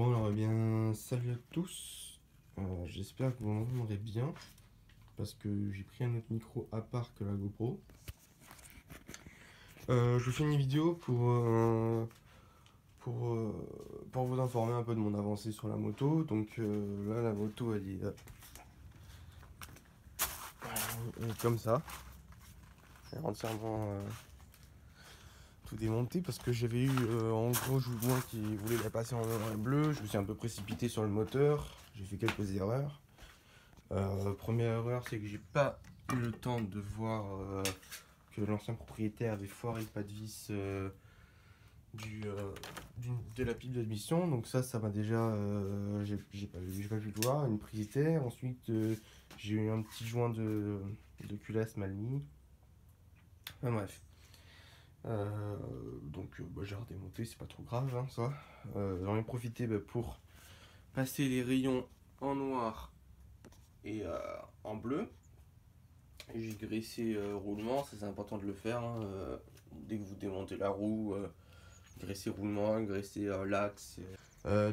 Bon alors eh bien salut à tous, j'espère que vous m'entendrez bien parce que j'ai pris un autre micro à part que la GoPro. Je vous fais une vidéo pour vous informer un peu de mon avancée sur la moto. Donc là la moto elle est comme ça, elle est entièrement tout démonté parce que j'avais eu en gros Joubouin qui voulait la passer en noir et bleu. Je me suis un peu précipité sur le moteur, j'ai fait quelques erreurs. Première erreur, c'est que j'ai pas eu le temps de voir que l'ancien propriétaire avait foiré le pas de vis de la pipe d'admission. Donc ça m'a déjà, j'ai pas pu le voir, une prise terre. Ensuite, j'ai eu un petit joint de culasse mal mis. Enfin, bref. Donc j'ai redémonté, c'est pas trop grave hein, ça. J'en ai profité pour passer les rayons en noir et en bleu. J'ai graissé roulement, ça c'est important de le faire hein, dès que vous démontez la roue, graisser roulement, graisser l'axe.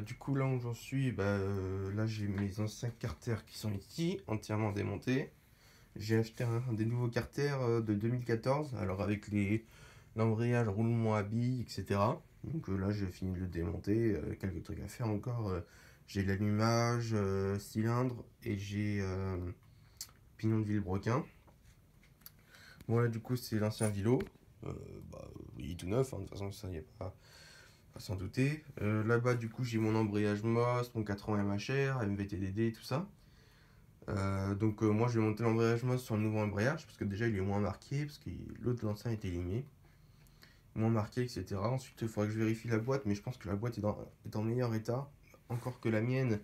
Du coup là où j'en suis, là j'ai mes anciens carters qui sont ici, entièrement démontés. J'ai acheté des nouveaux carters de 2014, alors avec l'embrayage, roulement à billes, etc. Donc là j'ai fini de le démonter, quelques trucs à faire encore. J'ai l'allumage, cylindre et j'ai pignon de vilebrequin. Bon là du coup c'est l'ancien Vilo, il est tout neuf, hein, de toute façon ça y a pas s'en douter. Là-bas du coup j'ai mon embrayage MOS, mon 80 MHR, MVTDD, tout ça. Donc moi je vais monter l'embrayage MOS sur le nouveau embrayage, parce que déjà il est moins marqué, parce que l'autre l'ancien était limé. Moins marqué, etc. Ensuite il faudrait que je vérifie la boîte, mais je pense que la boîte est en meilleur état. Encore que la mienne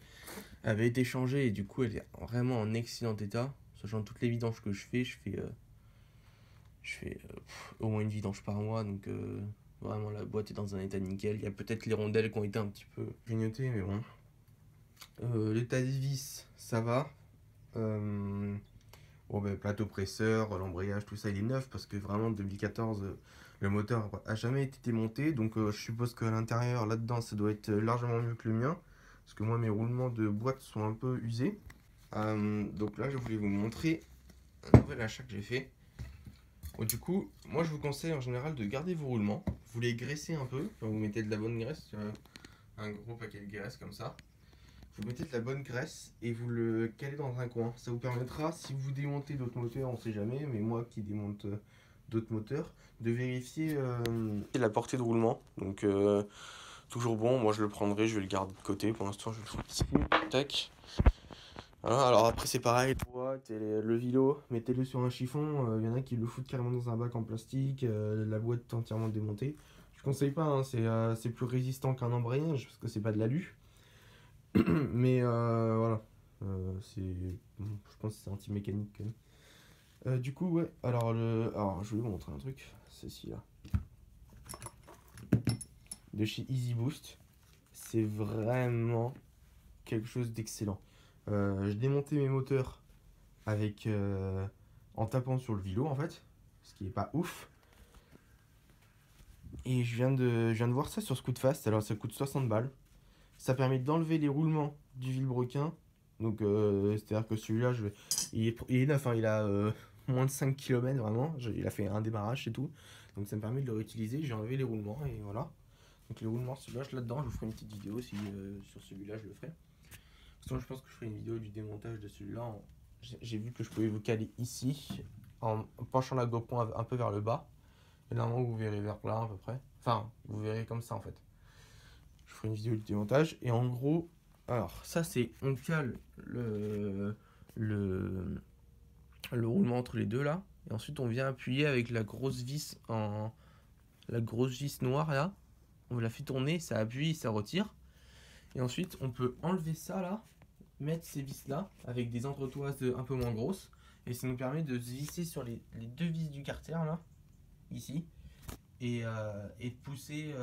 avait été changée et du coup elle est vraiment en excellent état. Sachant toutes les vidanges que je fais au moins une vidange par mois, donc vraiment la boîte est dans un état nickel. Il y a peut-être les rondelles qui ont été un petit peu grignotées, mais bon. L'état des vis, ça va. Plateau presseur, l'embrayage, tout ça il est neuf parce que vraiment 2014 le moteur a jamais été démonté, donc je suppose qu'à l'intérieur là-dedans ça doit être largement mieux que le mien parce que moi mes roulements de boîte sont un peu usés. Donc là je voulais vous montrer un nouvel achat que j'ai fait. Du coup, moi je vous conseille en général de garder vos roulements, vous les graissez un peu, enfin, vous mettez de la bonne graisse, un gros paquet de graisse comme ça. Vous mettez de la bonne graisse et vous le calez dans un coin. Ça vous permettra, si vous démontez d'autres moteurs, on sait jamais, mais moi qui démonte d'autres moteurs, de vérifier la portée de roulement. Donc toujours bon, moi je le prendrai, je vais le garder de côté. Pour l'instant je le fous ici. Tac. Voilà, alors après c'est pareil, le Vilo, mettez-le sur un chiffon, y en a qui le foutent carrément dans un bac en plastique, la boîte conseille démontée. Je conseille pas, hein, c'est plus résistant qu'un embrayage parce que c'est pas de l'alu. Mais voilà, je pense que c'est anti-mécanique quand même. Du coup, ouais, alors je vais vous montrer un truc, c'est celui-là. De chez Easy Boost, c'est vraiment quelque chose d'excellent. Je démontais mes moteurs avec en tapant sur le Vilo en fait, ce qui est pas ouf. Et je viens de voir ça sur Scootfast, alors ça coûte 60 balles. Ça permet d'enlever les roulements du vilebrequin. Donc c'est-à-dire que celui-là, il est neuf, hein, il a moins de 5 km vraiment. Il a fait un démarrage et tout. Donc ça me permet de le réutiliser. J'ai enlevé les roulements et voilà. Donc les roulements, celui-là, je là-dedans. Je vous ferai une petite vidéo si sur celui-là, je le ferai. Sinon, je pense que je ferai une vidéo du démontage de celui-là. J'ai vu que je pouvais vous caler ici en penchant la GoPro un peu vers le bas. Et normalement, vous verrez vers là à peu près. Enfin, vous verrez comme ça en fait. Je ferai une vidéo du démontage et en gros, alors ça c'est, on cale le roulement entre les deux là et ensuite on vient appuyer avec la grosse vis noire là, on la fait tourner, ça appuie, ça retire et ensuite on peut enlever ça là, mettre ces vis là avec des entretoises un peu moins grosses et ça nous permet de se visser sur les deux vis du carter là, ici et de pousser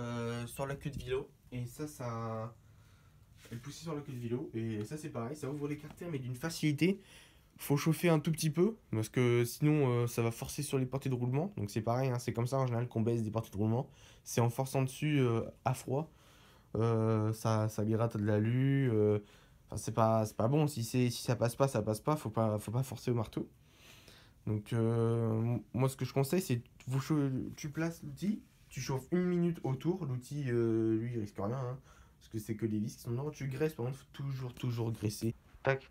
sur la queue de Vilo. Et ça elle pousse sur la queue de Vilo. Et ça c'est pareil, ça ouvre les carters mais d'une facilité. Faut chauffer un tout petit peu parce que sinon ça va forcer sur les portées de roulement. Donc c'est pareil, hein, c'est comme ça en général qu'on baisse des portées de roulement. C'est en forçant dessus à froid. ça gratte de l'alu. Enfin, c'est pas bon. Si ça passe pas, ça passe pas. Faut pas forcer au marteau. Donc, moi, ce que je conseille, c'est tu places l'outil, tu chauffes 1 minute autour. L'outil, lui, il risque rien, hein, parce que c'est que les vis qui sont dedans. Tu graisses, par contre, faut toujours graisser. Tac,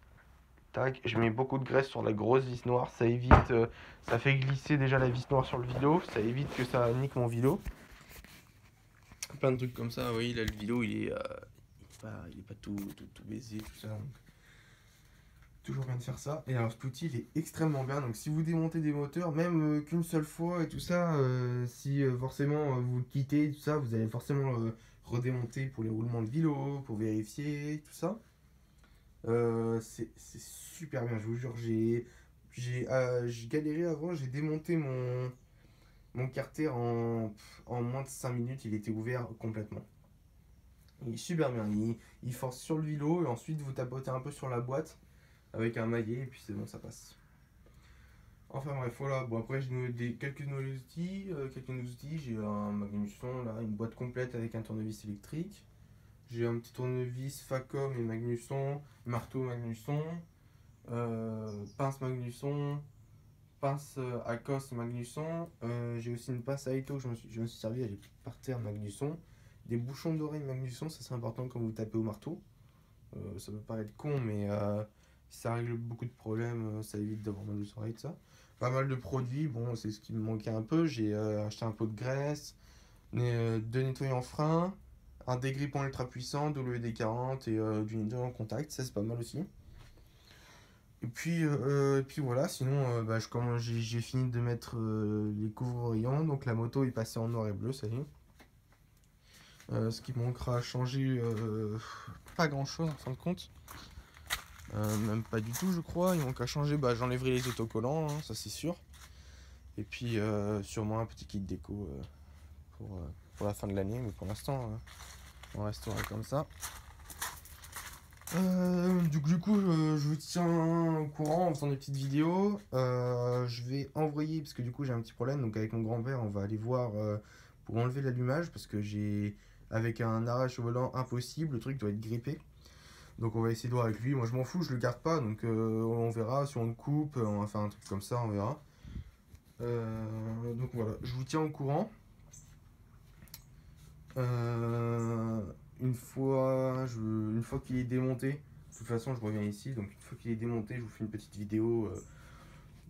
tac. Je mets beaucoup de graisse sur la grosse vis noire. Ça évite, ça fait glisser déjà la vis noire sur le vélo. Ça évite que ça nique mon vélo. Plein de trucs comme ça. Oui, là, le vélo, il est pas tout baisé, tout ça. Donc, toujours bien de faire ça. Et alors cet outil il est extrêmement bien. Donc si vous démontez des moteurs, même qu'une seule fois et tout ça, si forcément vous le quittez, tout ça, vous allez forcément redémonter pour les roulements de vélo, pour vérifier, tout ça. C'est super bien, je vous jure. J'ai galéré avant, j'ai démonté mon carter en moins de 5 minutes, il était ouvert complètement. Il est super bien, il force sur le vélo et ensuite vous tapotez un peu sur la boîte avec un maillet et puis c'est bon, ça passe. Enfin bref, voilà. Bon, après j'ai quelques nouveaux outils, j'ai un Magnusson là, une boîte complète avec un tournevis électrique. J'ai un petit tournevis Facom et Magnusson, marteau Magnusson, pince Magnusson, pince Akos Magnusson. J'ai aussi une pince Aito, je me suis servi, elle est par terre Magnusson. Des bouchons d'oreille Magnusson, ça c'est important quand vous tapez au marteau. Ça peut paraître con, mais ça règle beaucoup de problèmes, ça évite d'avoir mal aux oreilles, tout ça. Pas mal de produits, bon, c'est ce qui me manquait un peu. J'ai acheté un pot de graisse, 2 nettoyants freins, un dégrippant ultra puissant, WD-40 et du nettoyant contact, ça c'est pas mal aussi. Et puis voilà, sinon j'ai fini de mettre les couvre-rayons, donc la moto est passée en noir et bleu, ça y est. Ce qui manquera à changer, pas grand chose en fin de compte. Même pas du tout, je crois. Il manque à changer, j'enlèverai les autocollants, hein, ça c'est sûr. Et puis sûrement un petit kit déco pour la fin de l'année, mais pour l'instant on restera comme ça. Du coup je vous tiens au courant en faisant des petites vidéos. Je vais envoyer, parce que du coup j'ai un petit problème, donc avec mon grand-père on va aller voir pour enlever l'allumage, parce que avec un arrache au volant impossible, le truc doit être grippé. Donc on va essayer de voir avec lui. Moi je m'en fous, je le garde pas, donc on verra si on le coupe, on va faire un truc comme ça, on verra. Donc voilà, je vous tiens au courant. Une fois qu'il est démonté, de toute façon je reviens ici, donc une fois qu'il est démonté, je vous fais une petite vidéo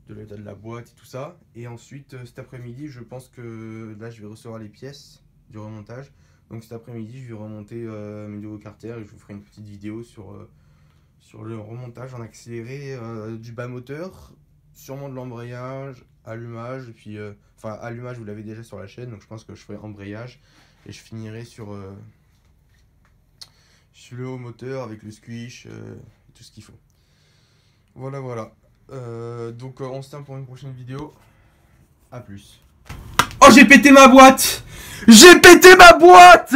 de l'état de la boîte et tout ça. Et ensuite cet après-midi, je pense que là je vais recevoir les pièces du remontage. Donc cet après-midi, je vais remonter mes nouveaux carters et je vous ferai une petite vidéo sur le remontage en accéléré du bas moteur, sûrement de l'embrayage, allumage, et puis enfin allumage vous l'avez déjà sur la chaîne, donc je pense que je ferai embrayage et je finirai sur le haut moteur avec le squish, tout ce qu'il faut. Voilà. Donc on se tient pour une prochaine vidéo. A plus. Oh, j'ai pété ma boîte! J'ai pété ma boîte!